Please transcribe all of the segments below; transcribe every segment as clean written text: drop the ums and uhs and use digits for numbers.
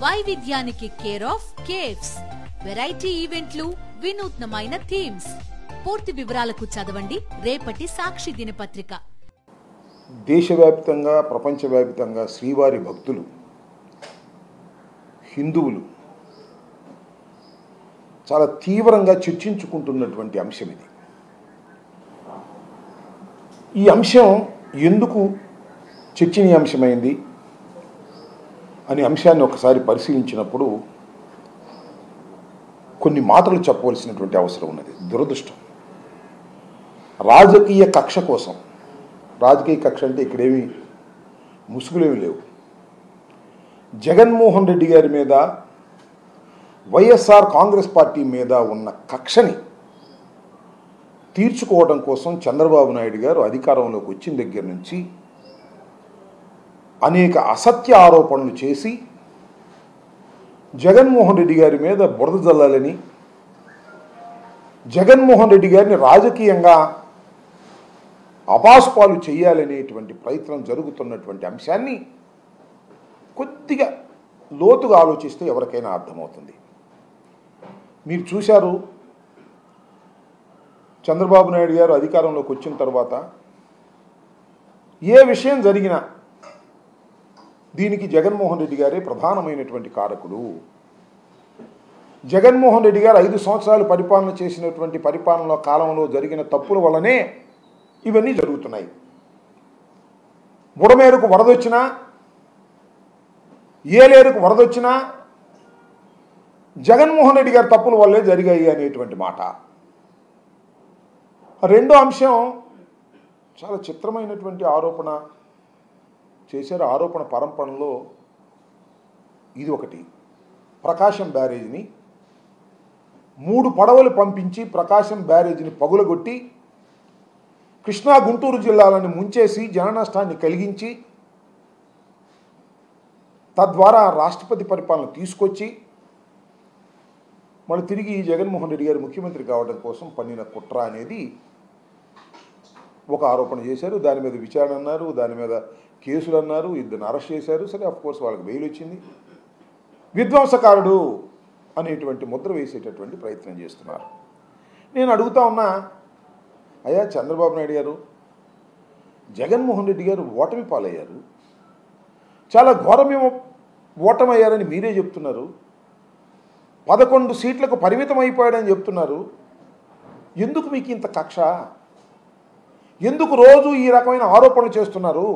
వైవిధ్యానికి care of caves, variety ఈవెంట్లు, వినూత్నమైన థీమ్స్. పూర్తి వివరాలకు చదవండి రేపటి సాక్షి దినపత్రిక. దేశవ్యాప్తంగా ప్రపంచవ్యాప్తంగా శ్రీవారి భక్తులు హిందువులు చాలా తీవ్రంగా చర్చించుకుంటున్నటువంటి అంశం ఇది. ఈ అంశం ఎందుకు చర్చనీయాంశమైంది అనే అంశాన్ని ఒకసారి పరిశీలించినప్పుడు కొన్ని మాటలు చెప్పవలసినటువంటి అవసరం ఉన్నది. దురదృష్టం, రాజకీయ కక్ష కోసం, రాజకీయ కక్ష అంటే ఇక్కడేమి ముసుగులేమి లేవు, జగన్మోహన్ రెడ్డి గారి మీద వైఎస్ఆర్ కాంగ్రెస్ పార్టీ మీద ఉన్న కక్షని తీర్చుకోవడం కోసం చంద్రబాబు నాయుడు గారు అధికారంలోకి వచ్చిన దగ్గర నుంచి అనేక అసత్య ఆరోపణలు చేసి జగన్మోహన్ రెడ్డి గారి మీద బురద జల్లాలని, జగన్మోహన్ రెడ్డి గారిని రాజకీయంగా అపాస్పాలు చేయాలనేటువంటి ప్రయత్నం జరుగుతున్నటువంటి అంశాన్ని కొద్దిగా లోతుగా ఆలోచిస్తే ఎవరికైనా అర్థమవుతుంది. మీరు చూశారు, చంద్రబాబు నాయుడు గారు అధికారంలోకి వచ్చిన తర్వాత ఏ విషయం జరిగినా దీనికి జగన్మోహన్ రెడ్డి గారే ప్రధానమైనటువంటి కారకుడు. జగన్మోహన్ రెడ్డి గారు 5 సంవత్సరాలు పరిపాలన చేసినటువంటి పరిపాలన కాలంలో జరిగిన తప్పుల వల్లనే ఇవన్నీ జరుగుతున్నాయి. బుడమేరుకు వరదొచ్చినా, ఏలేరుకు వరదొచ్చినా జగన్మోహన్ రెడ్డి గారి తప్పుల వల్లే జరిగాయి అనేటువంటి మాట. రెండో అంశం, చాలా చిత్రమైనటువంటి ఆరోపణ చేశారు. ఆరోపణ పరంపరలో ఇది ఒకటి. ప్రకాశం బ్యారేజ్ని 3 పడవలు పంపించి ప్రకాశం బ్యారేజ్ని పగులగొట్టి కృష్ణా గుంటూరు జిల్లాలను ముంచేసి జన నష్టాన్ని కలిగించి తద్వారా రాష్ట్రపతి పరిపాలన తీసుకొచ్చి మళ్ళీ తిరిగి జగన్మోహన్ రెడ్డి గారు ముఖ్యమంత్రి కావడం కోసం పన్నిన కుట్ర అనేది ఒక ఆరోపణ చేశారు. దాని మీద విచారణ అన్నారు, దాని మీద కేసులు అన్నారు, 2 అరెస్ట్ చేశారు. సరే, అఫ్కోర్స్ వాళ్ళకి బెయిల్ వచ్చింది. విధ్వంసకారుడు అనేటువంటి ముద్ర వేసేటటువంటి ప్రయత్నం చేస్తున్నారు. నేను అడుగుతా ఉన్నా, అయ్యా చంద్రబాబు నాయుడు గారు, జగన్మోహన్ రెడ్డి గారు ఓటమి పాలయ్యారు, చాలా ఘోరమేమో ఓటమయ్యారని మీరే చెప్తున్నారు, 11 సీట్లకు పరిమితం అయిపోయాడని చెప్తున్నారు. ఎందుకు మీకు ఇంత కక్ష? ఎందుకు రోజు ఈ రకమైన ఆరోపణలు చేస్తున్నారు?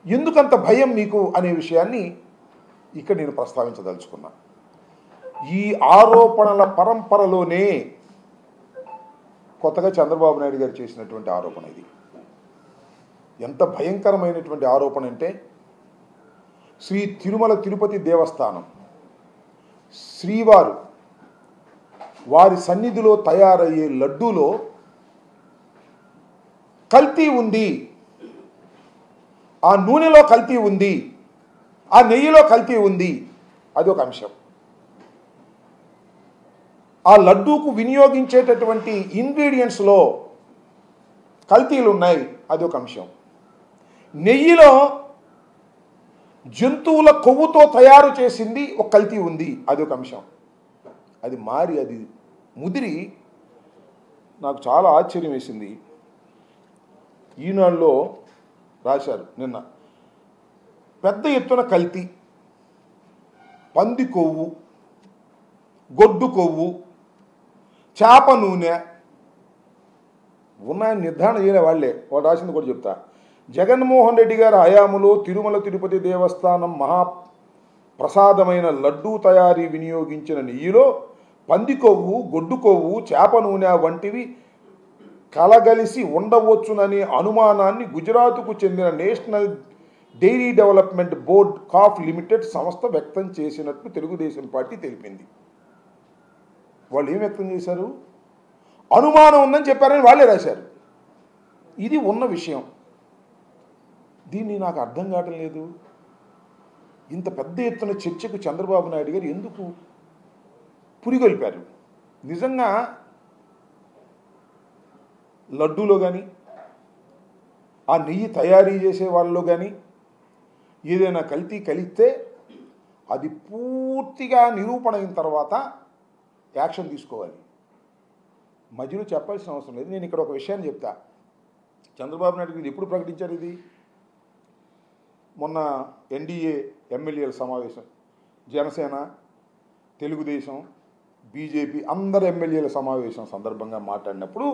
ఎందుకంత భయం మీకు అనే విషయాన్ని ఇక్కడ నేను ప్రస్తావించదలుచుకున్నా. ఈ ఆరోపణల పరంపరలోనే కొత్తగా చంద్రబాబు నాయుడు గారు చేసినటువంటి ఆరోపణ ఇది. ఎంత భయంకరమైనటువంటి ఆరోపణ అంటే, శ్రీ తిరుమల తిరుపతి దేవస్థానం శ్రీవారు వారి సన్నిధిలో తయారయ్యే లడ్డూలో కల్తీ ఉంది, ఆ నూనెలో కల్తీ ఉంది, ఆ నెయ్యిలో కల్తీ ఉంది, అది ఒక అంశం. ఆ లడ్డూకు వినియోగించేటటువంటి ఇంగ్రీడియంట్స్లో కల్తీలు ఉన్నాయి, అది ఒక అంశం. నెయ్యిలో జంతువుల కొవ్వుతో తయారు చేసింది ఒక కల్తీ ఉంది, అది ఒక అంశం. అది మారి అది ముదిరి నాకు చాలా ఆశ్చర్యం వేసింది. ఈనాడులో రాశారు నిన్న, పెద్ద ఎత్తున కల్తీ, పంది కొవ్వు, గొడ్డు కొవ్వు, చేప నూనె ఉన్నాయని నిర్ధారణ చేయలే వాళ్ళే. వాళ్ళు రాసింది కూడా చెప్తా. జగన్మోహన్ రెడ్డి గారి హయాములో తిరుమల తిరుపతి దేవస్థానం మహాప్రసాదమైన లడ్డూ తయారీ వినియోగించిన నెయ్యిలో పంది కొవ్వు, గొడ్డు కొవ్వు, చేప నూనె వంటివి కలగలిసి ఉండవచ్చుననే అనుమానాన్ని గుజరాత్కు చెందిన నేషనల్ డైరీ డెవలప్మెంట్ బోర్డ్ కాఫ్ లిమిటెడ్ సంస్థ వ్యక్తం చేసినట్లు తెలుగుదేశం పార్టీ తెలిపింది. వాళ్ళు ఏం వ్యక్తం చేశారు? అనుమానం ఉందని చెప్పారని వాళ్ళే రాశారు. ఇది ఉన్న విషయం. దీన్ని నాకు అర్థం కావటం లేదు. ఇంత పెద్ద ఎత్తున చర్చకు చంద్రబాబు నాయుడు గారు ఎందుకు పురిగొల్పారు? నిజంగా లడ్డూలో కానీ ఆ నెయ్యి తయారీ చేసే వాళ్ళలో కానీ ఏదైనా కల్తీ కలిస్తే అది పూర్తిగా నిరూపణ అయిన తర్వాత యాక్షన్ తీసుకోవాలి. మధ్యలో చెప్పాల్సిన అవసరం లేదు. నేను ఇక్కడ ఒక విషయాన్ని చెప్తా. చంద్రబాబు నాయుడు గారు ఎప్పుడు ప్రకటించారు ఇది? మొన్న ఎన్డీఏ ఎమ్మెల్యేల సమావేశం, జనసేన, తెలుగుదేశం, బీజేపీ అందరు ఎమ్మెల్యేల సమావేశం సందర్భంగా మాట్లాడినప్పుడు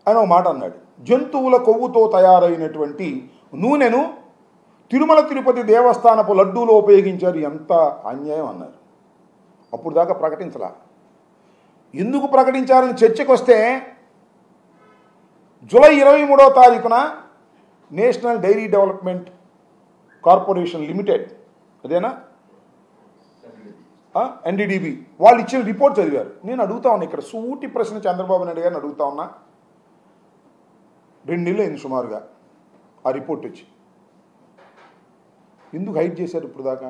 ఆయన ఒక మాట అన్నాడు. జంతువుల కొవ్వుతో తయారైనటువంటి నూనెను తిరుమల తిరుపతి దేవస్థానపు లడ్డూలో ఉపయోగించారు, ఎంత అన్యాయం అన్నారు. అప్పుడు దాకా ప్రకటించలా. ఎందుకు ప్రకటించారని చర్చకు వస్తే జూలై 23వ తారీఖున National Dairy Development Corporation Limited, అదేనా, ఎన్డీడీబీ, వాళ్ళు ఇచ్చిన రిపోర్ట్ చదివారు. నేను అడుగుతా ఉన్నా ఇక్కడ సూటి ప్రశ్న చంద్రబాబు నాయుడు గారిని అడుగుతా ఉన్నా. 2 నెలలు అయింది సుమారుగా ఆ రిపోర్ట్ వచ్చి. ఎందుకు హైడ్ చేశారు ఇప్పుడు దాకా?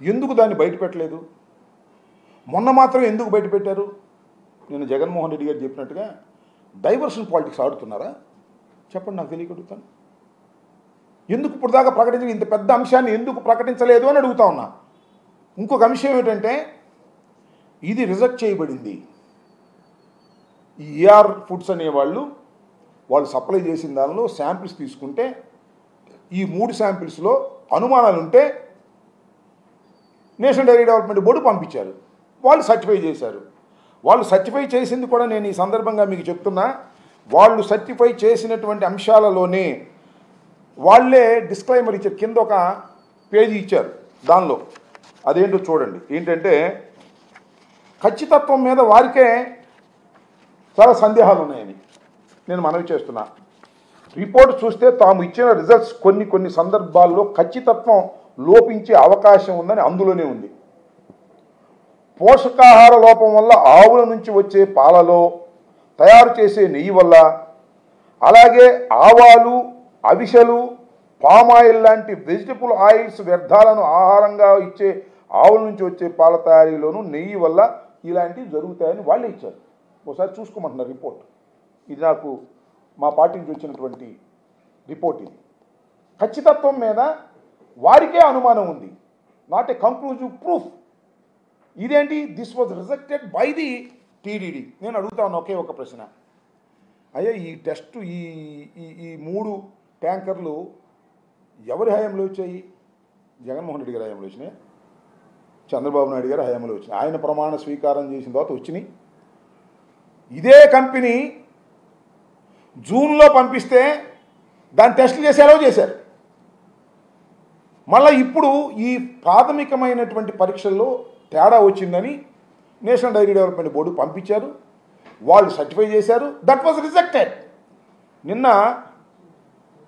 ఎందుకు దాన్ని బయట పెట్టలేదు? మొన్న మాత్రం ఎందుకు బయట పెట్టారు? నేను జగన్మోహన్ రెడ్డి గారు చెప్పినట్టుగా డైవర్షన్ పాలిటిక్స్ ఆడుతున్నారా? చెప్పండి, నాకు తెలియగలుగుతాను. ఎందుకు ఇప్పుడు దాకా ప్రకటించలేదు? ఇంత పెద్ద అంశాన్ని ఎందుకు ప్రకటించలేదు అని అడుగుతా ఉన్నా. ఇంకొక అంశం ఏమిటంటే, ఇది రిజెక్ట్ చేయబడింది. ఈ ఏఆర్ ఫుడ్స్ అనేవాళ్ళు సప్లై చేసిన దానిలో శాంపిల్స్ తీసుకుంటే ఈ 3 శాంపిల్స్లో అనుమానాలు ఉంటే నేషనల్ డైరీ డెవలప్మెంట్ బోర్డు పంపించారు. వాళ్ళు సర్టిఫై చేశారు. వాళ్ళు సర్టిఫై చేసింది కూడా నేను ఈ సందర్భంగా మీకు చెప్తున్నా. వాళ్ళు సర్టిఫై చేసినటువంటి అంశాలలోనే వాళ్ళే డిస్క్లైమర్ ఇచ్చారు. కింద ఒక పేజీ ఇచ్చారు. దానిలో అదేంటో చూడండి. ఏంటంటే, ఖచ్చితత్వం మీద వారికే చాలా సందేహాలు ఉన్నాయని నేను మనవి చేస్తున్నా. రిపోర్ట్ చూస్తే తాము ఇచ్చిన రిజల్ట్స్ కొన్ని సందర్భాల్లో ఖచ్చితత్వం లోపించే అవకాశం ఉందని అందులోనే ఉంది. పోషకాహార లోపం వల్ల ఆవుల నుంచి వచ్చే పాలలో తయారు చేసే నెయ్యి వల్ల, అలాగే ఆవాలు, అవిసెలు, పామాయిల్ లాంటి వెజిటబుల్ ఆయిల్స్ వ్యర్థాలను ఆహారంగా ఇచ్చే ఆవుల నుంచి వచ్చే పాల తయారీలోనూ నెయ్యి వల్ల ఇలాంటివి జరుగుతాయని వాళ్ళే ఇచ్చారు. ఒకసారి చూసుకోమంటున్నారు రిపోర్ట్. ఇది నాకు మా పార్టీ నుంచి వచ్చినటువంటి రిపోర్ట్. ఇది ఖచ్చితత్వం మీద వారికే అనుమానం ఉంది, నాట్ ఏ కంక్లూజివ్ ప్రూఫ్. ఇదేంటి? This was rejected by the TDD. నేను అడుగుతా ఉన్నా ఒకే ఒక ప్రశ్న. అయ్యా, ఈ టెస్ట్ ఈ 3 ట్యాంకర్లు ఎవరి హయాంలో వచ్చాయి? జగన్మోహన్ రెడ్డి గారి హయాంలో వచ్చినాయి, చంద్రబాబు నాయుడు గారి హయాంలో వచ్చినాయి. ఆయన ప్రమాణ స్వీకారం చేసిన తర్వాత వచ్చినాయి. ఇదే కంపెనీ జూన్లో పంపిస్తే దాన్ని టెస్టులు చేశారో చేశారు. మళ్ళీ ఇప్పుడు ఈ ప్రాథమికమైనటువంటి పరీక్షల్లో తేడా వచ్చిందని నేషనల్ డైరీ డెవలప్మెంట్ బోర్డు పంపించారు. వాళ్ళు సర్టిఫై చేశారు. That was rejected. నిన్న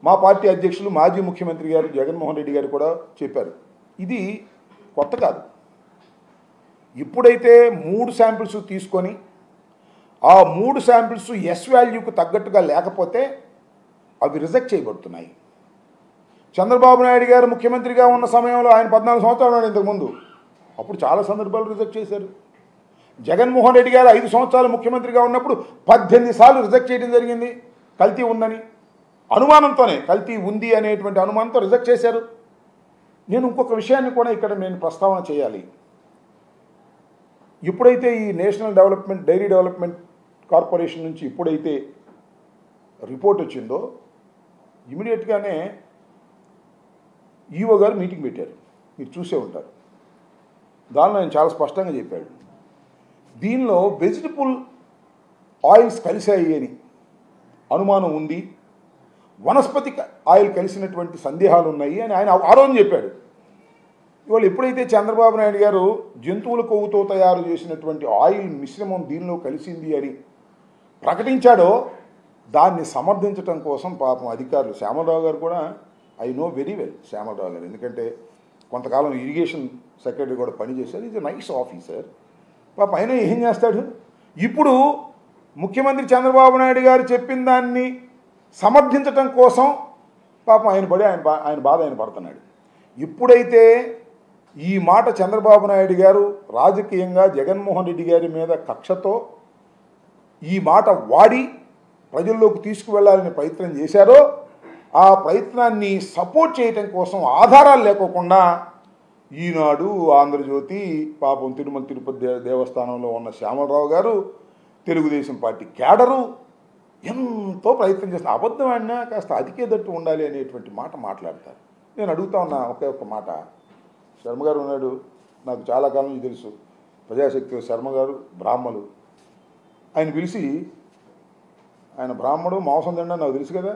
మా పార్టీ అధ్యక్షులు మాజీ ముఖ్యమంత్రి గారు జగన్మోహన్ రెడ్డి గారు కూడా చెప్పారు, ఇది కొత్త కాదు. ఇప్పుడైతే 3 శాంపిల్స్ తీసుకొని ఆ 3 శాంపిల్స్ ఎస్ వాల్యూకు తగ్గట్టుగా లేకపోతే అవి రిజెక్ట్ చేయబడుతున్నాయి. చంద్రబాబు నాయుడు గారు ముఖ్యమంత్రిగా ఉన్న సమయంలో ఆయన 14 సంవత్సరాలు ఉన్నాడు ఇంతకుముందు. అప్పుడు చాలా సందర్భాలు రిజెక్ట్ చేశారు. జగన్మోహన్ రెడ్డి గారు 5 సంవత్సరాలు ముఖ్యమంత్రిగా ఉన్నప్పుడు 18 సార్లు రిజెక్ట్ చేయడం జరిగింది. కల్తీ ఉందని అనుమానంతోనే, కల్తీ ఉంది అనేటువంటి అనుమానంతో రిజెక్ట్ చేశారు. నేను ఇంకొక విషయాన్ని కూడా ఇక్కడ నేను ప్రస్తావన చేయాలి. ఇప్పుడైతే ఈ నేషనల్ డైరీ డెవలప్మెంట్ కార్పొరేషన్ నుంచి ఇప్పుడైతే రిపోర్ట్ వచ్చిందో, ఇమీడియట్గానే ఈఓ గారు మీటింగ్ పెట్టారు. మీరు చూసే ఉంటారు. దానిలో ఆయన చాలా స్పష్టంగా చెప్పాడు, దీనిలో వెజిటబుల్ ఆయిల్స్ కలిసాయి అని అనుమానం ఉంది, వనస్పతి ఆయిల్ కలిసినటువంటి సందేహాలు ఉన్నాయి అని ఆయన ఆ రోజు చెప్పాడు. ఇవాళ ఎప్పుడైతే చంద్రబాబు నాయుడు గారు జంతువుల కొవ్వుతో తయారు చేసినటువంటి ఆయిల్ మిశ్రమం దీనిలో కలిసింది అని ప్రకటించాడో, దాన్ని సమర్థించడం కోసం పాపం అధికారులు, శ్యామలరావు గారు కూడా, I know very well Shyamala Rao గారు, ఎందుకంటే కొంతకాలం ఇరిగేషన్ సెక్రటరీ కూడా పనిచేశారు. Is a nice officer. పాపం ఆయన ఏం చేస్తాడు? ఇప్పుడు ముఖ్యమంత్రి చంద్రబాబు నాయుడు గారు చెప్పిన దాన్ని సమర్థించటం కోసం పాపం ఆయన బాధ ఆయన పడుతున్నాడు. ఇప్పుడైతే ఈ మాట చంద్రబాబు నాయుడు గారు రాజకీయంగా జగన్మోహన్ రెడ్డి గారి మీద కక్షతో ఈ మాట వాడి ప్రజల్లోకి తీసుకువెళ్లాలని ప్రయత్నం చేశారో, ఆ ప్రయత్నాన్ని సపోర్ట్ చేయటం కోసం ఆధారాలు లేకోకుండా ఈనాడు, ఆంధ్రజ్యోతి, పాపం తిరుమల తిరుపతి దేవస్థానంలో ఉన్న శ్యామలరావు గారు, తెలుగుదేశం పార్టీ క్యాడరు ఎంతో ప్రయత్నం చేస్తున్నారు. అబద్ధం ఆడినా కాస్త అతికేదట్టు ఉండాలి అనేటువంటి మాట మాట్లాడతారు. నేను అడుగుతా ఉన్నా ఒకే ఒక్క మాట. శర్మ గారు ఉన్నాడు, నాకు చాలా కాలం నుంచి తెలుసు, ప్రజాశక్తి శర్మ గారు బ్రాహ్మలు. ఆయన పిలిచి, ఆయన బ్రాహ్మడు, మాంసం తిండా నాకు తెలుసు కదా,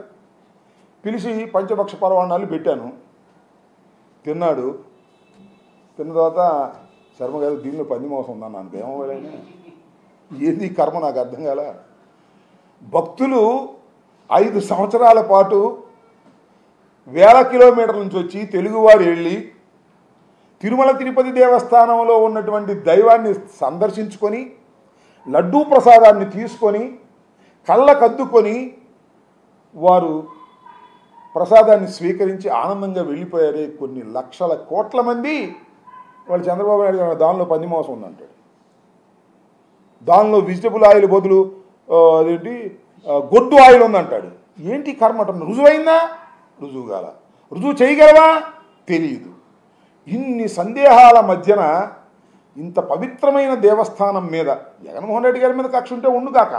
పిలిచి పంచపక్ష పరవాణాలు పెట్టాను, తిన్నాడు. తిన్న తర్వాత శర్మ గారు దీనిలో పంది మాంసం ఉందా, నాకు ఏమవ్వాలైనా ఏంది కర్మ నాకు అర్థం కాల. భక్తులు 5 సంవత్సరాల పాటు వేల కిలోమీటర్ల నుంచి వచ్చి తెలుగువారు వెళ్ళి తిరుమల తిరుపతి దేవస్థానంలో ఉన్నటువంటి దైవాన్ని సందర్శించుకొని లడ్డూ ప్రసాదాన్ని తీసుకొని కళ్ళకద్దుకొని వారు ప్రసాదాన్ని స్వీకరించి ఆనందంగా వెళ్ళిపోయారే కొన్ని లక్షల కోట్ల మంది. వాళ్ళు చంద్రబాబు నాయుడు గారు దానిలో పంది మాంసం ఉందంటాడు, దానిలో వెజిటబుల్ ఆయిల్ బదులు అదేంటి గొడ్డు ఆయిల్ ఉందంటాడు. ఏంటి కర్మ అంటున్నా? రుజువైందా? రుజువు కాల. రుజువు చేయగలవా? తెలియదు. ఇన్ని సందేహాల మధ్యన ఇంత పవిత్రమైన దేవస్థానం మీద జగన్మోహన్ రెడ్డి గారి మీద కక్ష ఉంటే ఉండు కాక,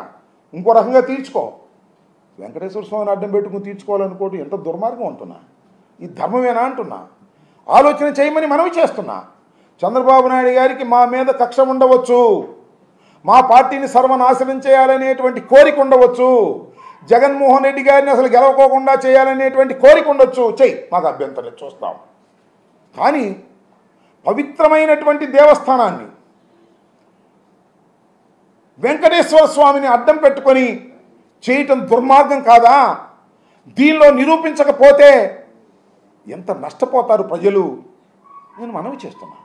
ఇంకో రకంగా తీర్చుకో. వెంకటేశ్వర స్వామిని అడ్డం పెట్టుకుని తీర్చుకోవాలనుకోవటం ఎంత దుర్మార్గం అంటున్నా. ఈ ధర్మమేనా అంటున్నా. ఆలోచన చేయమని మనవి చేస్తున్నా. చంద్రబాబు నాయుడు గారికి మా మీద కక్ష ఉండవచ్చు, మా పార్టీని సర్వనాశనం చేయాలనేటువంటి కోరిక ఉండవచ్చు, జగన్మోహన్ రెడ్డి గారిని అసలు గెలవకోకుండా చేయాలనేటువంటి కోరిక ఉండొచ్చు. చెయ్యి, మాకు అభ్యంతరం చూస్తాం. కానీ పవిత్రమైనటువంటి దేవస్థానాన్ని వెంకటేశ్వర స్వామిని అడ్డం పెట్టుకొని చేయటం దుర్మార్గం కాదా? దీనిలో నిరూపించకపోతే ఎంత నష్టపోతారు ప్రజలు? నేను మనవి చేస్తున్నా.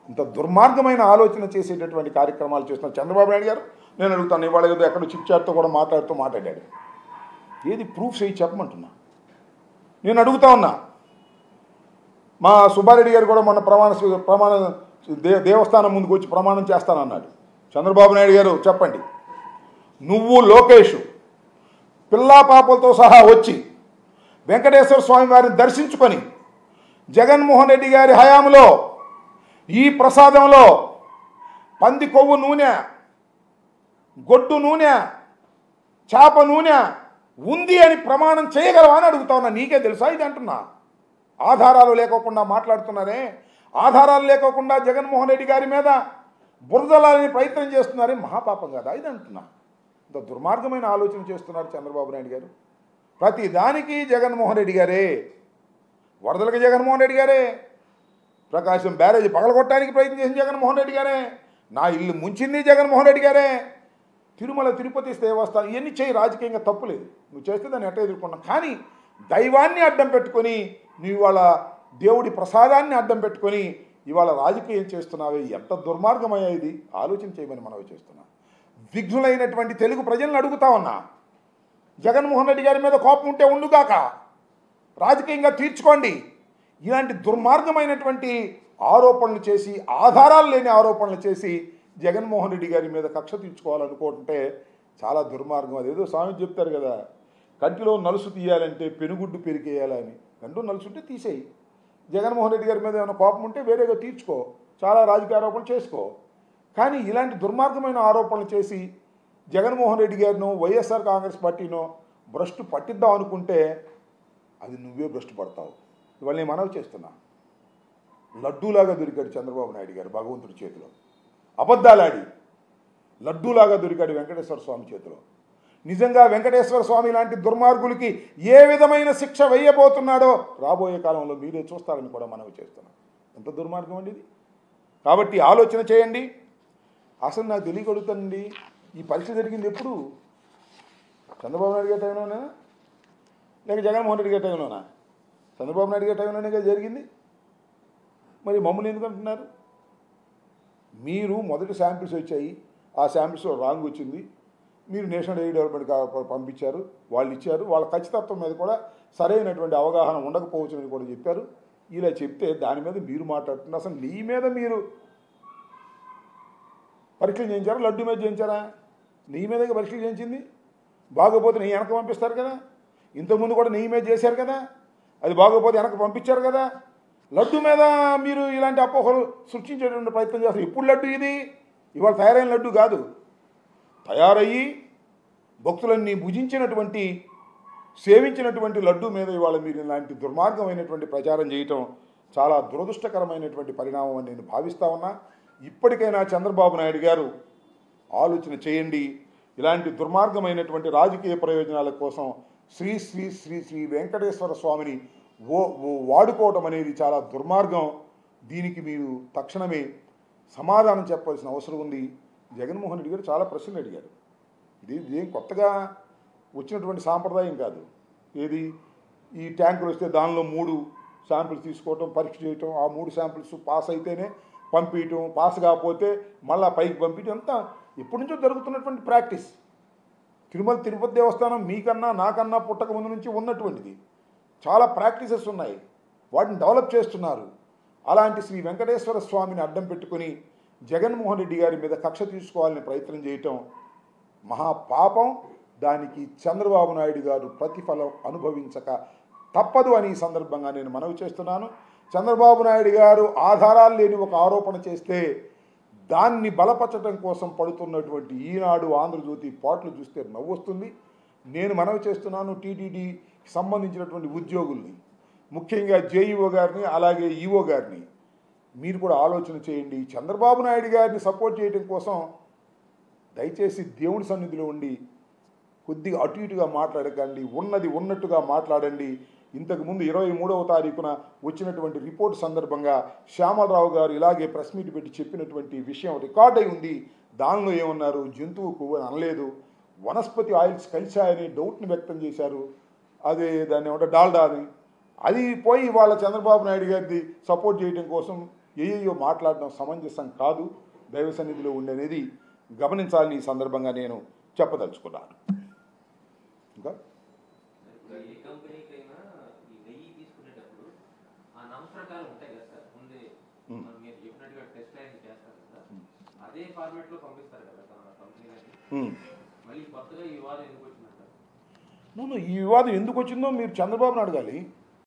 ఇంత దుర్మార్గమైన ఆలోచన చేసేటటువంటి కార్యక్రమాలు చేస్తున్న చంద్రబాబు నాయుడు గారు, నేను అడుగుతాను, ఇవాళ ఏదో ఎక్కడో చిట్చాట్తో కూడా మాట్లాడాడు. ఏది ప్రూఫ్ చేయి చెప్పమంటున్నా. నేను అడుగుతా ఉన్నా. మా సుబ్బారెడ్డి గారు కూడా మొన్న ప్రమాణ దేవస్థానం ముందుకు వచ్చి ప్రమాణం చేస్తానన్నాడు. చంద్రబాబు నాయుడు గారు చెప్పండి, నువ్వు లోకేష్ పిల్లా పాపలతో సహా వచ్చి వెంకటేశ్వర స్వామి వారిని దర్శించుకొని జగన్మోహన్ రెడ్డి గారి హయాంలో ఈ ప్రసాదంలో పంది కొవ్వు నూనె, గొడ్డు నూనె, చేప నూనె ఉంది అని ప్రమాణం చేయగలవా అని అడుగుతా ఉన్నా. నీకే తెలుసా ఇది అంటున్నా. ఆధారాలు లేకోకుండా మాట్లాడుతున్నారే, ఆధారాలు లేకోకుండా జగన్మోహన్ రెడ్డి గారి మీద బురదలాలని ప్రయత్నం చేస్తున్నారే, మహాపాపం కదా ఇది అంటున్నా. ఇంత దుర్మార్గమైన ఆలోచన చేస్తున్నారు చంద్రబాబు నాయుడు గారు. ప్రతి దానికి జగన్మోహన్ రెడ్డి గారే, వరదలకి జగన్మోహన్ రెడ్డి గారే, ప్రకాశం బ్యారేజ్ పగలగొట్టడానికి ప్రయత్నం చేసిన జగన్మోహన్ రెడ్డి గారే, నా ఇల్లు ముంచింది జగన్మోహన్ రెడ్డి గారే, తిరుమల తిరుపతి దేవస్థానం ఇవన్నీ చేయి, రాజకీయంగా తప్పులేదు, నువ్వు చేస్తే దాన్ని ఎట్లా ఎదుర్కొన్నావు. కానీ దైవాన్ని అడ్డం పెట్టుకొని నువ్వు ఇవాళ దేవుడి ప్రసాదాన్ని అడ్డం పెట్టుకొని ఇవాళ రాజకీయం చేస్తున్నావే, ఎంత దుర్మార్గమయ్యా ఇది. ఆలోచన చేయమని మనవి చేస్తున్నా. విఘ్నులైనటువంటి తెలుగు ప్రజలను అడుగుతా ఉన్నా, జగన్మోహన్ రెడ్డి గారి మీద కోపం ఉంటే ఉండుగాక, రాజకీయంగా తీర్చుకోండి. ఇలాంటి దుర్మార్గమైనటువంటి ఆరోపణలు చేసి, ఆధారాలు లేని ఆరోపణలు చేసి జగన్మోహన్ రెడ్డి గారి మీద కక్ష తీర్చుకోవాలనుకుంటే చాలా దుర్మార్గం. అదేదో స్వామి చెప్తారు కదా, కంటిలో నలుసు తీయాలంటే పెనుగుడ్డు పెరికేయాలని. కంటిలో నలుసు ఉంటే తీసేయి. జగన్మోహన్ రెడ్డి గారి మీద ఏమైనా కోపం ఉంటే వేరేగా తీర్చుకో, చాలా రాజకీయ ఆరోపణలు చేసుకో. కానీ ఇలాంటి దుర్మార్గమైన ఆరోపణలు చేసి జగన్మోహన్ రెడ్డి గారినో వైఎస్ఆర్ కాంగ్రెస్ పార్టీనో భ్రష్టు పట్టిద్దాం అనుకుంటే అది నువ్వే భ్రష్టు పడతావు. ఇవాళ నేను మనవి చేస్తున్నా. లడ్డూలాగా దొరికాడు చంద్రబాబు నాయుడు గారు భగవంతుడి చేతిలో, అబద్ధాలాడి లడ్డూలాగా దొరికాడు వెంకటేశ్వర స్వామి చేతిలో. నిజంగా వెంకటేశ్వర స్వామి లాంటి దుర్మార్గులకి ఏ విధమైన శిక్ష వేయబోతున్నాడో రాబోయే కాలంలో మీరే చూస్తారని కూడా మనవి చేస్తున్నాం. ఎంత దుర్మార్గం అండి ఇది. కాబట్టి ఆలోచన చేయండి. అసలు నాకు తెలియగలుగుతానండి, ఈ పరీక్ష జరిగింది ఎప్పుడు? చంద్రబాబు నాయుడు గారి టైంలోనా లేక జగన్మోహన్ రెడ్డి గారి టైంలోనా? చంద్రబాబు నాయుడు గారి టైంలోనే కదా జరిగింది. మరి మమ్మల్ని ఎందుకు అంటున్నారు? మీరు మొదటి శాంపిల్స్ వచ్చాయి, ఆ శాంపిల్స్లో రాంగ్ వచ్చింది, మీరు నేషనల్ ఎయిడ్ డెవలప్మెంట్ పంపించారు, వాళ్ళు ఇచ్చారు, వాళ్ళ ఖచ్చితత్వం మీద కూడా సరైనటువంటి అవగాహన ఉండకపోవచ్చని కూడా చెప్పారు. ఇలా చెప్తే దాని మీద మీరు మాట్లాడుతున్నారు. అసలు నీ మీద మీరు పరీక్షలు చేయించారా? లడ్డు మీద చేయించారా? నీ మీదగా పరీక్షలు చేయించింది. బాగోపోతే నీ వెనక పంపిస్తారు కదా. ఇంతకుముందు కూడా నెయ్యి మీద చేశారు కదా, అది బాగోపోతే వెనక్కి పంపించారు కదా. లడ్డు మీద మీరు ఇలాంటి అపోహలు సృష్టించేటువంటి ప్రయత్నం చేస్తారు. ఎప్పుడు లడ్డు ఇది? ఇవాళ తయారైన లడ్డు కాదు, తయారయ్యి భక్తులన్నీ భుజించినటువంటి సేవించినటువంటి లడ్డు మీద ఇవాళ మీరు ఇలాంటి దుర్మార్గమైనటువంటి ప్రచారం చేయటం చాలా దురదృష్టకరమైనటువంటి పరిణామం అని నేను భావిస్తా ఉన్నా. ఇప్పటికైనా చంద్రబాబు నాయుడు గారు ఆలోచన చేయండి. ఇలాంటి దుర్మార్గమైనటువంటి రాజకీయ ప్రయోజనాల కోసం శ్రీ శ్రీ శ్రీ శ్రీ వెంకటేశ్వర స్వామిని వాడుకోవటం అనేది చాలా దుర్మార్గం. దీనికి మీరు తక్షణమే సమాధానం చెప్పాల్సిన అవసరం ఉంది. జగన్మోహన్ రెడ్డి గారు చాలా ప్రశ్నలు అడిగారు. ఇదేం కొత్తగా వచ్చినటువంటి సాంప్రదాయం కాదు. ఏది, ఈ ట్యాంకులు వస్తే దానిలో 3 శాంపిల్స్ తీసుకోవటం, పరీక్ష చేయటం, ఆ 3 శాంపిల్స్ పాస్ అయితేనే పంపించటం, పాస్ కాకపోతే మళ్ళీ పైకి పంపించడం, అంతా ఎప్పటి నుంచో జరుగుతున్నటువంటి ప్రాక్టీస్. తిరుమల తిరుపతి దేవస్థానం మీకన్నా నాకన్నా పుట్టక ముందు నుంచి ఉన్నటువంటిది. చాలా ప్రాక్టీసెస్ ఉన్నాయి, వాటిని డెవలప్ చేస్తున్నారు. అలాంటి శ్రీ వెంకటేశ్వర స్వామిని అడ్డం పెట్టుకుని జగన్మోహన్ రెడ్డి గారి మీద కక్ష తీసుకోవాలని ప్రయత్నం చేయటం మహాపాపం. దానికి చంద్రబాబు నాయుడు గారు ప్రతిఫలం అనుభవించక తప్పదు అని ఈ సందర్భంగా నేను మనవి చేస్తున్నాను. చంద్రబాబు నాయుడు గారు ఆధారాలు లేని ఒక ఆరోపణ చేస్తే దాన్ని బలపరచడం కోసం పడుతున్నటువంటి ఈనాడు, ఆంధ్రజ్యోతి పాటలు చూస్తే నవ్వు వస్తుంది. నేను మనవి చేస్తున్నాను టీటీడీ సంబంధించినటువంటి ఉద్యోగుల్ని, ముఖ్యంగా జేఈఓ గారిని, అలాగే ఈఓ గారిని, మీరు కూడా ఆలోచన చేయండి. చంద్రబాబు నాయుడు గారిని సపోర్ట్ చేయడం కోసం దయచేసి దేవుడి సన్నిధిలో ఉండి కొద్దిగా అటు ఇటుగా మాట్లాడకండి, ఉన్నది ఉన్నట్టుగా మాట్లాడండి. ఇంతకుముందు 23వ తారీఖున వచ్చినటువంటి రిపోర్ట్ సందర్భంగా శ్యామలరావు గారు ఇలాగే ప్రెస్ మీట్ పెట్టి చెప్పినటువంటి విషయం రికార్డ్ అయి ఉంది. దానిలో ఏమన్నారు, జంతువు కొవ్వు అని అనలేదు, వనస్పతి ఆయిల్స్ కలిశాయని డౌట్ని వ్యక్తం చేశారు. అదే దాన్ని ఏమంటే డాల్డా అని, అది పోయి వాళ్ళ చంద్రబాబు నాయుడు గారిది సపోర్ట్ చేయడం కోసం ఏయో మాట్లాడడం సమంజసం కాదు. దైవ సన్నిధిలో ఉండనేది గమనించాలని ఈ సందర్భంగా నేను చెప్పదలుచుకున్నాను. ఇంకా ఈ వివాదం ఎందుకు వచ్చిందో మీరు చంద్రబాబుని అడగాలి.